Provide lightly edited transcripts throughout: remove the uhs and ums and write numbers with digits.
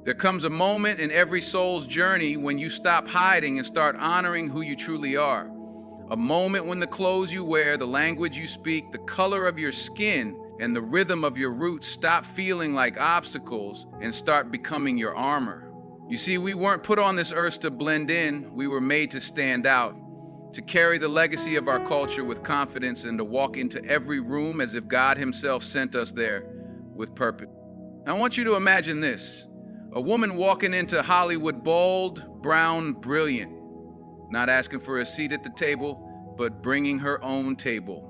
There comes a moment in every soul's journey when you stop hiding and start honoring who you truly are. A moment when the clothes you wear, the language you speak, the color of your skin, and the rhythm of your roots stop feeling like obstacles and start becoming your armor. You see, we weren't put on this earth to blend in, we were made to stand out, to carry the legacy of our culture with confidence and to walk into every room as if God Himself sent us there with purpose. Now, I want you to imagine this: a woman walking into Hollywood, bold, brown, brilliant, not asking for a seat at the table, but bringing her own table.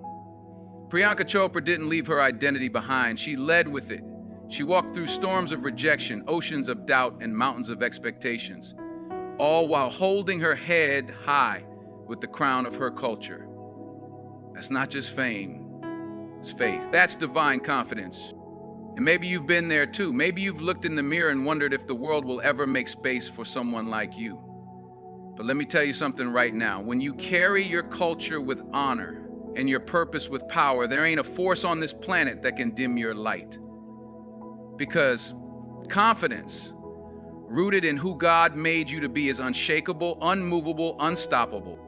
Priyanka Chopra didn't leave her identity behind. She led with it. She walked through storms of rejection, oceans of doubt, and mountains of expectations, all while holding her head high with the crown of her culture. That's not just fame, it's faith. That's divine confidence. And maybe you've been there too. Maybe you've looked in the mirror and wondered if the world will ever make space for someone like you. But let me tell you something right now. When you carry your culture with honor and your purpose with power, there ain't a force on this planet that can dim your light. Because confidence, rooted in who God made you to be, is unshakable, unmovable, unstoppable.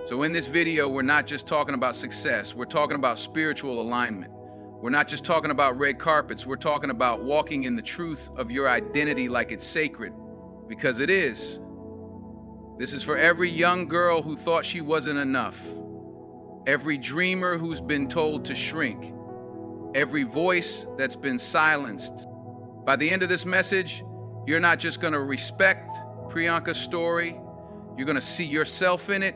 So in this video, we're not just talking about success, we're talking about spiritual alignment. We're not just talking about red carpets, we're talking about walking in the truth of your identity like it's sacred, because it is. This is for every young girl who thought she wasn't enough, every dreamer who's been told to shrink, every voice that's been silenced. By the end of this message, you're not just gonna respect Priyanka's story, you're gonna see yourself in it.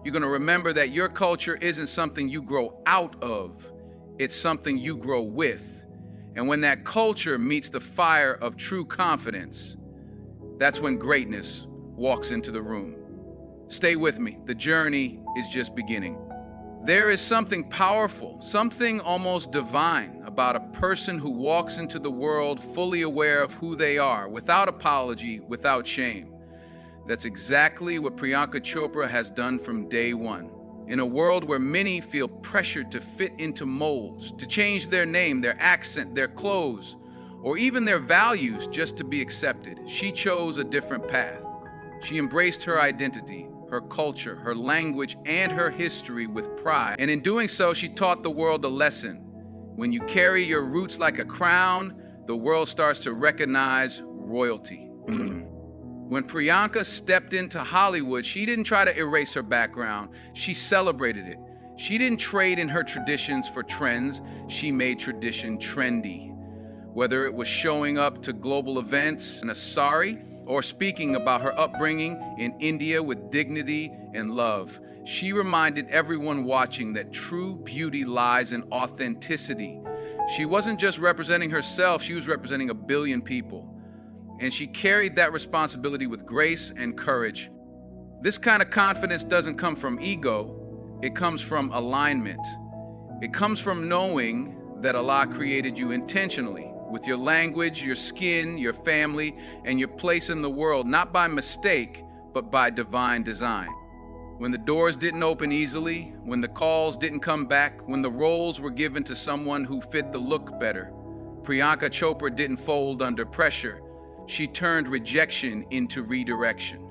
You're gonna remember that your culture isn't something you grow out of, it's something you grow with. And when that culture meets the fire of true confidence, that's when greatness walks into the room. Stay with me, the journey is just beginning. There is something powerful, something almost divine about a person who walks into the world fully aware of who they are, without apology, without shame. That's exactly what Priyanka Chopra has done from day one. In a world where many feel pressured to fit into molds, to change their name, their accent, their clothes, or even their values just to be accepted, she chose a different path. She embraced her identity, her culture, her language, and her history with pride. And in doing so, she taught the world a lesson. When you carry your roots like a crown, the world starts to recognize royalty. When Priyanka stepped into Hollywood, she didn't try to erase her background, she celebrated it. She didn't trade in her traditions for trends, she made tradition trendy. Whether it was showing up to global events in a sari, or speaking about her upbringing in India with dignity and love, she reminded everyone watching that true beauty lies in authenticity. She wasn't just representing herself, she was representing 1 billion people. And she carried that responsibility with grace and courage. This kind of confidence doesn't come from ego, it comes from alignment. It comes from knowing that Allah created you intentionally, with your language, your skin, your family, and your place in the world, not by mistake, but by divine design. When the doors didn't open easily, when the calls didn't come back, when the roles were given to someone who fit the look better, Priyanka Chopra didn't fold under pressure. She turned rejection into redirection.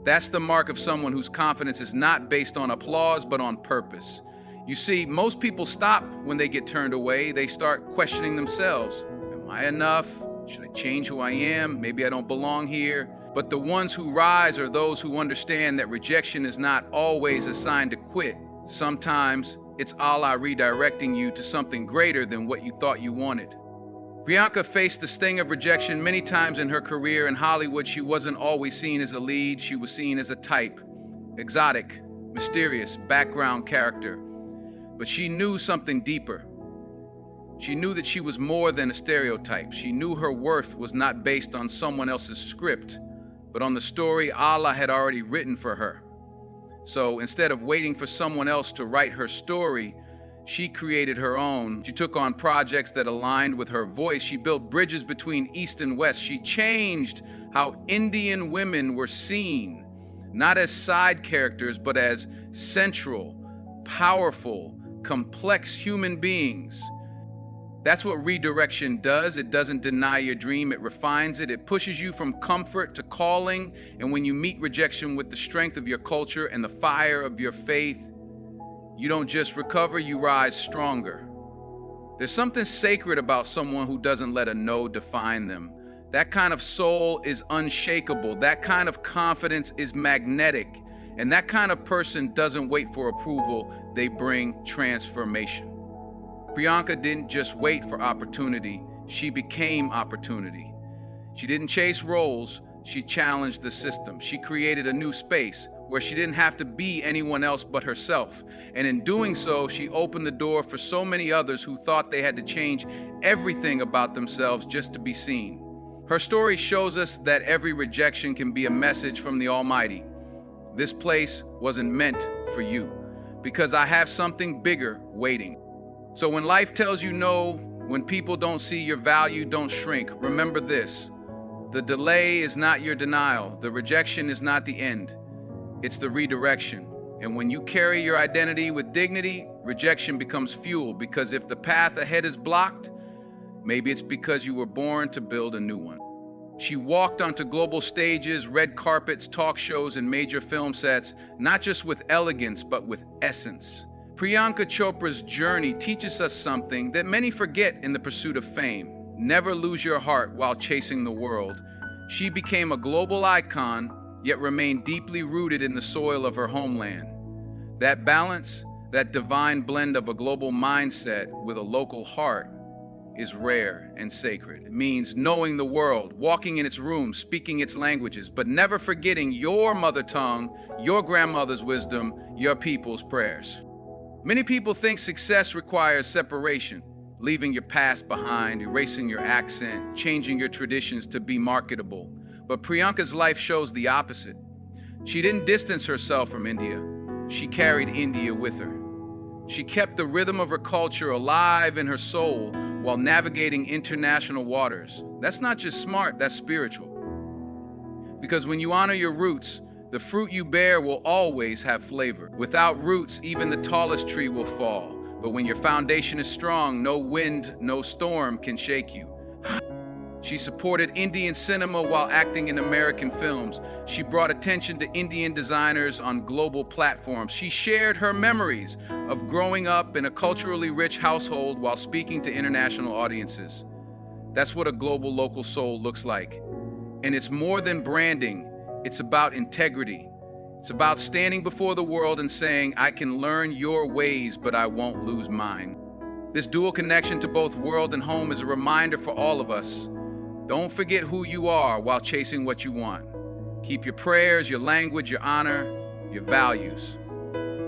That's the mark of someone whose confidence is not based on applause, but on purpose. You see, most people stop when they get turned away. They start questioning themselves. Am I enough? Should I change who I am? Maybe I don't belong here. But the ones who rise are those who understand that rejection is not always a sign to quit. Sometimes it's Allah redirecting you to something greater than what you thought you wanted. Priyanka faced the sting of rejection many times in her career. In Hollywood, she wasn't always seen as a lead, she was seen as a type. Exotic, mysterious, background character. But she knew something deeper. She knew that she was more than a stereotype. She knew her worth was not based on someone else's script, but on the story Allah had already written for her. So instead of waiting for someone else to write her story, she created her own. She took on projects that aligned with her voice. She built bridges between East and West. She changed how Indian women were seen, not as side characters, but as central, powerful, complex human beings. That's what redirection does. It doesn't deny your dream, it refines it. It pushes you from comfort to calling. And when you meet rejection with the strength of your culture and the fire of your faith, you don't just recover, you rise stronger. There's something sacred about someone who doesn't let a no define them. That kind of soul is unshakable. That kind of confidence is magnetic. And that kind of person doesn't wait for approval, they bring transformation. Priyanka didn't just wait for opportunity, she became opportunity. She didn't chase roles, she challenged the system. She created a new space where she didn't have to be anyone else but herself. And in doing so, she opened the door for so many others who thought they had to change everything about themselves just to be seen. Her story shows us that every rejection can be a message from the Almighty. This place wasn't meant for you, because I have something bigger waiting. So when life tells you no, when people don't see your value, don't shrink. Remember this: the delay is not your denial. The rejection is not the end. It's the redirection. And when you carry your identity with dignity, rejection becomes fuel, because if the path ahead is blocked, maybe it's because you were born to build a new one. She walked onto global stages, red carpets, talk shows, and major film sets, not just with elegance, but with essence. Priyanka Chopra's journey teaches us something that many forget in the pursuit of fame. Never lose your heart while chasing the world. She became a global icon, yet remained deeply rooted in the soil of her homeland. That balance, that divine blend of a global mindset with a local heart, is rare and sacred. It means knowing the world, walking in its rooms, speaking its languages, but never forgetting your mother tongue, your grandmother's wisdom, your people's prayers. Many people think success requires separation, leaving your past behind, erasing your accent, changing your traditions to be marketable. But Priyanka's life shows the opposite. She didn't distance herself from India. She carried India with her. She kept the rhythm of her culture alive in her soul while navigating international waters. That's not just smart, that's spiritual. Because when you honor your roots, the fruit you bear will always have flavor. Without roots, even the tallest tree will fall. But when your foundation is strong, no wind, no storm can shake you. She supported Indian cinema while acting in American films. She brought attention to Indian designers on global platforms. She shared her memories of growing up in a culturally rich household while speaking to international audiences. That's what a global local soul looks like. And it's more than branding. It's about integrity. It's about standing before the world and saying, I can learn your ways, but I won't lose mine. This dual connection to both world and home is a reminder for all of us. Don't forget who you are while chasing what you want. Keep your prayers, your language, your honor, your values.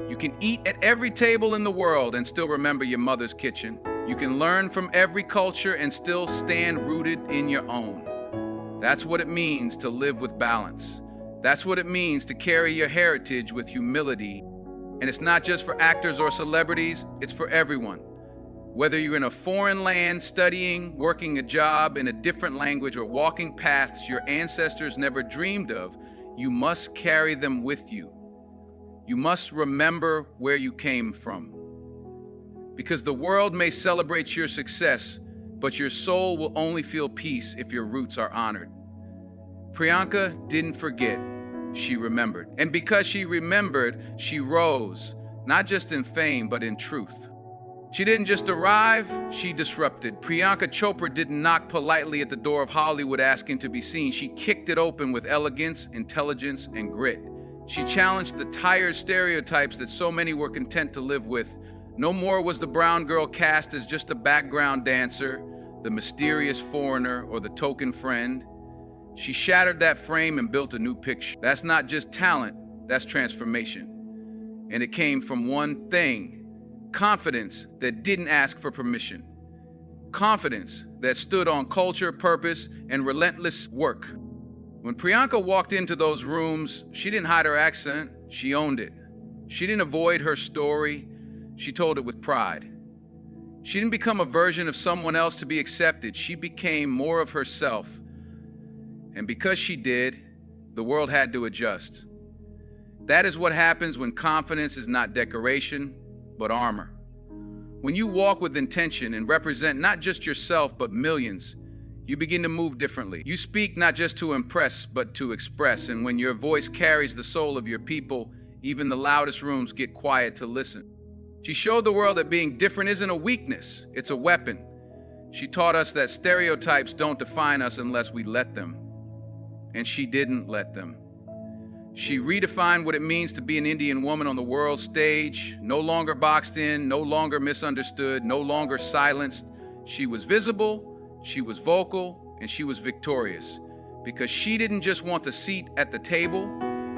You can eat at every table in the world and still remember your mother's kitchen. You can learn from every culture and still stand rooted in your own. That's what it means to live with balance. That's what it means to carry your heritage with humility. And it's not just for actors or celebrities, it's for everyone. Whether you're in a foreign land, studying, working a job in a different language, or walking paths your ancestors never dreamed of, you must carry them with you. You must remember where you came from. Because the world may celebrate your success, but your soul will only feel peace if your roots are honored. Priyanka didn't forget, she remembered. And because she remembered, she rose, not just in fame, but in truth. She didn't just arrive, she disrupted. Priyanka Chopra didn't knock politely at the door of Hollywood asking to be seen. She kicked it open with elegance, intelligence, and grit. She challenged the tired stereotypes that so many were content to live with. No more was the brown girl cast as just a background dancer, the mysterious foreigner, or the token friend. She shattered that frame and built a new picture. That's not just talent, that's transformation. And it came from one thing: confidence that didn't ask for permission. Confidence that stood on culture, purpose, and relentless work. When Priyanka walked into those rooms, she didn't hide her accent, she owned it. She didn't avoid her story, she told it with pride. She didn't become a version of someone else to be accepted, she became more of herself. And because she did, the world had to adjust. That is what happens when confidence is not decoration, but armor. When you walk with intention and represent not just yourself, but millions, you begin to move differently. You speak not just to impress, but to express. And when your voice carries the soul of your people, even the loudest rooms get quiet to listen. She showed the world that being different isn't a weakness, it's a weapon. She taught us that stereotypes don't define us unless we let them. And she didn't let them. She redefined what it means to be an Indian woman on the world stage, no longer boxed in, no longer misunderstood, no longer silenced. She was visible, she was vocal, and she was victorious. Because she didn't just want the seat at the table,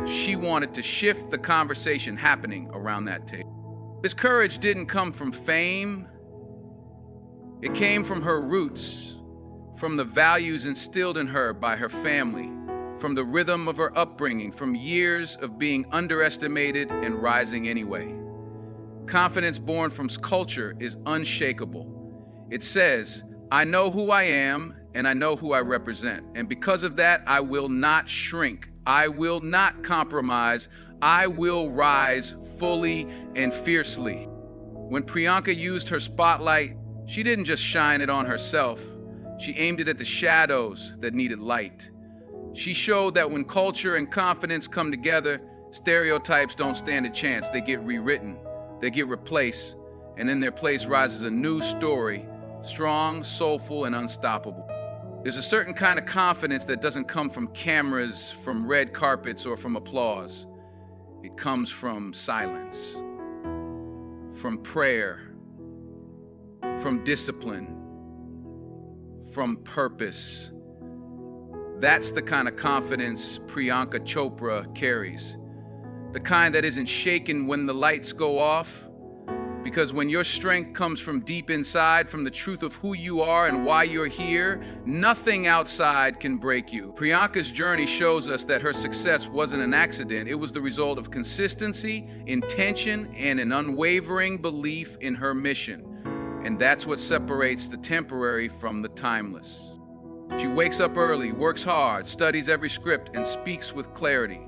she wanted to shift the conversation happening around that table. This courage didn't come from fame. It came from her roots, from the values instilled in her by her family, from the rhythm of her upbringing, from years of being underestimated and rising anyway. Confidence born from culture is unshakable. It says, I know who I am and I know who I represent. And because of that, I will not shrink. I will not compromise. I will rise fully and fiercely. When Priyanka used her spotlight, she didn't just shine it on herself. She aimed it at the shadows that needed light. She showed that when culture and confidence come together, stereotypes don't stand a chance. They get rewritten, they get replaced, and in their place rises a new story, strong, soulful, and unstoppable. There's a certain kind of confidence that doesn't come from cameras, from red carpets, or from applause. It comes from silence, from prayer, from discipline, from purpose. That's the kind of confidence Priyanka Chopra carries. The kind that isn't shaken when the lights go off. Because when your strength comes from deep inside, from the truth of who you are and why you're here, nothing outside can break you. Priyanka's journey shows us that her success wasn't an accident. It was the result of consistency, intention, and an unwavering belief in her mission. And that's what separates the temporary from the timeless. She wakes up early, works hard, studies every script, and speaks with clarity.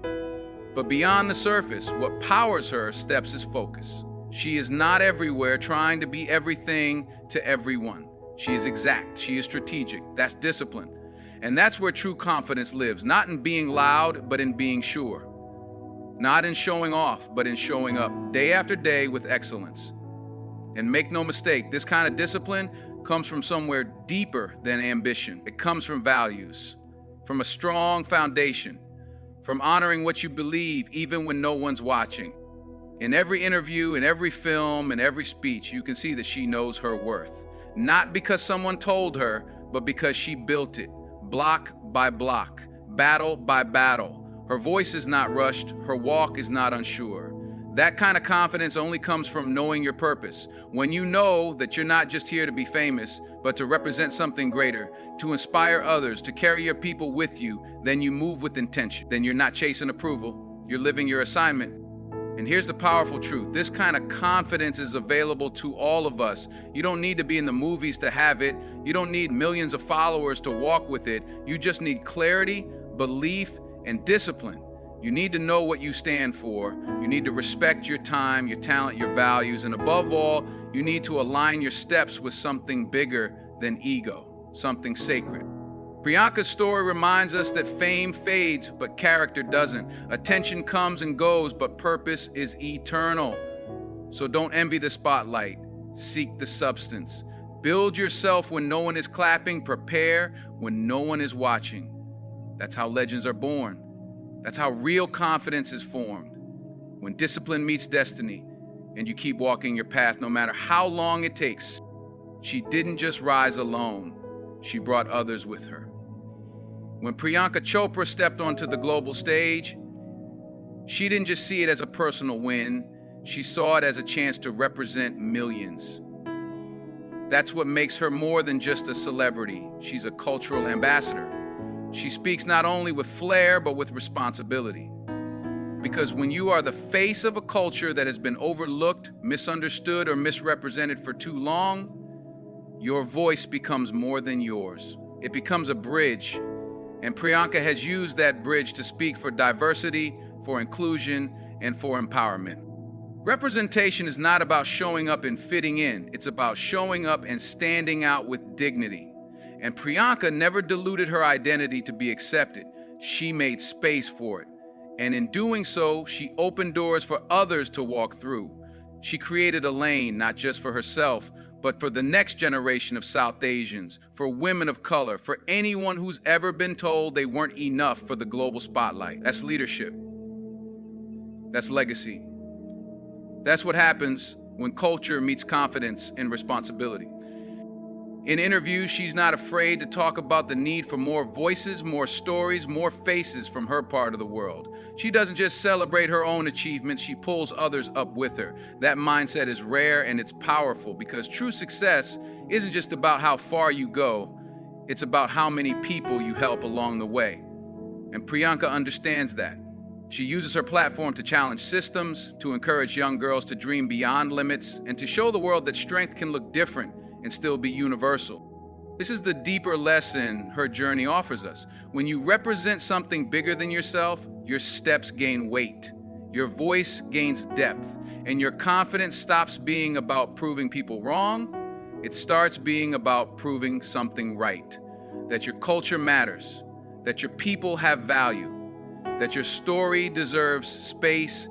But beyond the surface, what powers her steps is focus. She is not everywhere trying to be everything to everyone. She is exact, she is strategic, that's discipline. And that's where true confidence lives, not in being loud, but in being sure. Not in showing off, but in showing up day after day with excellence. And make no mistake, this kind of discipline comes from somewhere deeper than ambition. It comes from values, from a strong foundation, from honoring what you believe even when no one's watching. In every interview, in every film, in every speech, you can see that she knows her worth. Not because someone told her, but because she built it, block by block, battle by battle. Her voice is not rushed, her walk is not unsure. That kind of confidence only comes from knowing your purpose. When you know that you're not just here to be famous, but to represent something greater, to inspire others, to carry your people with you, then you move with intention. Then you're not chasing approval, you're living your assignment. And here's the powerful truth. This kind of confidence is available to all of us. You don't need to be in the movies to have it. You don't need millions of followers to walk with it. You just need clarity, belief, and discipline. You need to know what you stand for. You need to respect your time, your talent, your values, and above all, you need to align your steps with something bigger than ego, something sacred. Priyanka's story reminds us that fame fades, but character doesn't. Attention comes and goes, but purpose is eternal. So don't envy the spotlight, seek the substance. Build yourself when no one is clapping, prepare when no one is watching. That's how legends are born. That's how real confidence is formed. When discipline meets destiny and you keep walking your path no matter how long it takes. She didn't just rise alone, she brought others with her. When Priyanka Chopra stepped onto the global stage, she didn't just see it as a personal win, she saw it as a chance to represent millions. That's what makes her more than just a celebrity. She's a cultural ambassador. She speaks not only with flair, but with responsibility. Because when you are the face of a culture that has been overlooked, misunderstood, or misrepresented for too long, your voice becomes more than yours. It becomes a bridge. And Priyanka has used that bridge to speak for diversity, for inclusion, and for empowerment. Representation is not about showing up and fitting in. It's about showing up and standing out with dignity. And Priyanka never diluted her identity to be accepted. She made space for it. And in doing so, she opened doors for others to walk through. She created a lane, not just for herself, but for the next generation of South Asians, for women of color, for anyone who's ever been told they weren't enough for the global spotlight. That's leadership. That's legacy. That's what happens when culture meets confidence and responsibility. In interviews, she's not afraid to talk about the need for more voices, more stories, more faces from her part of the world. She doesn't just celebrate her own achievements, she pulls others up with her. That mindset is rare and it's powerful because true success isn't just about how far you go, it's about how many people you help along the way. And Priyanka understands that. She uses her platform to challenge systems, to encourage young girls to dream beyond limits, and to show the world that strength can look different and still be universal. This is the deeper lesson her journey offers us. When you represent something bigger than yourself, your steps gain weight, your voice gains depth, and your confidence stops being about proving people wrong. It starts being about proving something right, that your culture matters, that your people have value, that your story deserves space.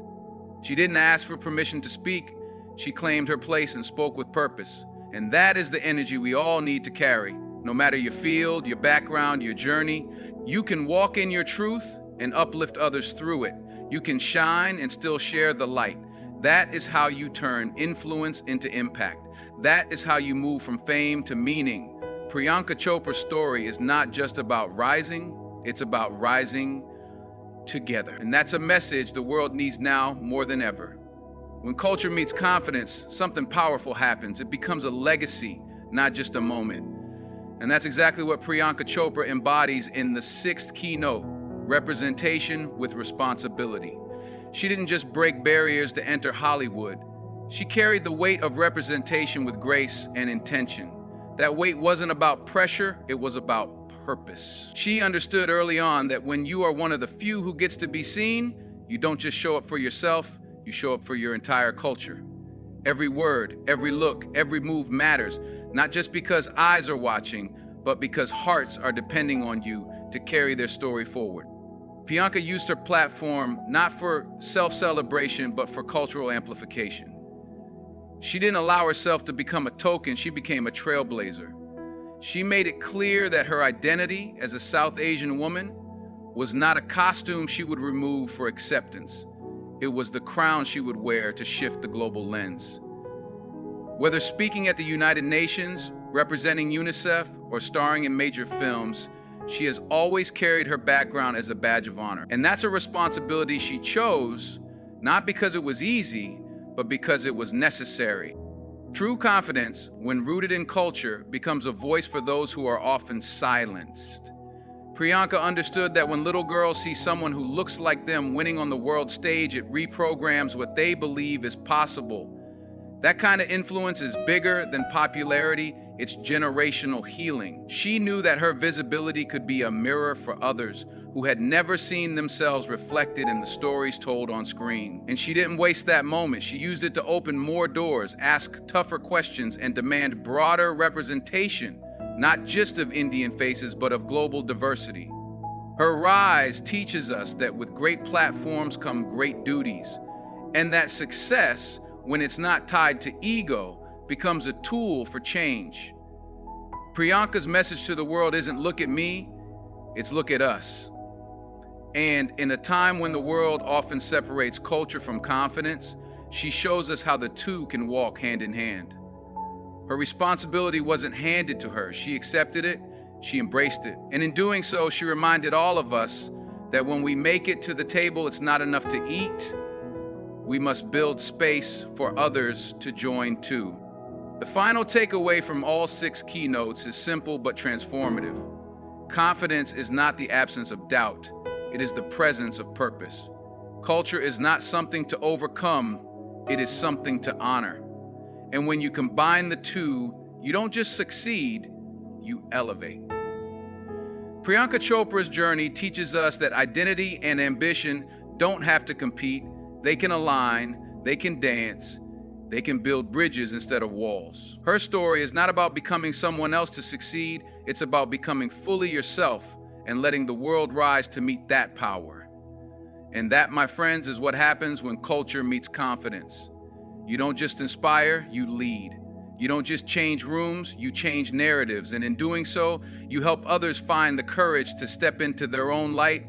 She didn't ask for permission to speak. She claimed her place and spoke with purpose. And that is the energy we all need to carry. No matter your field, your background, your journey, you can walk in your truth and uplift others through it. You can shine and still share the light. That is how you turn influence into impact. That is how you move from fame to meaning. Priyanka Chopra's story is not just about rising, it's about rising together. And that's a message the world needs now more than ever. When culture meets confidence, something powerful happens. It becomes a legacy, not just a moment. And that's exactly what Priyanka Chopra embodies in the 6th keynote, representation with responsibility. She didn't just break barriers to enter Hollywood. She carried the weight of representation with grace and intention. That weight wasn't about pressure, it was about purpose. She understood early on that when you are one of the few who gets to be seen, you don't just show up for yourself, you show up for your entire culture. Every word, every look, every move matters, not just because eyes are watching, but because hearts are depending on you to carry their story forward. Priyanka used her platform not for self-celebration, but for cultural amplification. She didn't allow herself to become a token, she became a trailblazer. She made it clear that her identity as a South Asian woman was not a costume she would remove for acceptance. It was the crown she would wear to shift the global lens. Whether speaking at the United Nations, representing UNICEF, or starring in major films, she has always carried her background as a badge of honor. And that's a responsibility she chose, not because it was easy, but because it was necessary. True confidence, when rooted in culture, becomes a voice for those who are often silenced. Priyanka understood that when little girls see someone who looks like them winning on the world stage, it reprograms what they believe is possible. That kind of influence is bigger than popularity, it's generational healing. She knew that her visibility could be a mirror for others who had never seen themselves reflected in the stories told on screen. And she didn't waste that moment. She used it to open more doors, ask tougher questions, and demand broader representation, not just of Indian faces, but of global diversity. Her rise teaches us that with great platforms come great duties, and that success, when it's not tied to ego, becomes a tool for change. Priyanka's message to the world isn't look at me, it's look at us. And in a time when the world often separates culture from confidence, she shows us how the two can walk hand in hand. Her responsibility wasn't handed to her. She accepted it, she embraced it. And in doing so, she reminded all of us that when we make it to the table, it's not enough to eat. We must build space for others to join too. The final takeaway from all 6 keynotes is simple but transformative. Confidence is not the absence of doubt. It is the presence of purpose. Culture is not something to overcome. It is something to honor. And when you combine the two, you don't just succeed, you elevate. Priyanka Chopra's journey teaches us that identity and ambition don't have to compete. They can align, They can dance. They can build bridges instead of walls. Her story is not about becoming someone else to succeed, it's about becoming fully yourself and letting the world rise to meet that power. And that, my friends, is what happens when culture meets confidence. You don't just inspire, you lead. You don't just change rooms, you change narratives. And in doing so, you help others find the courage to step into their own light.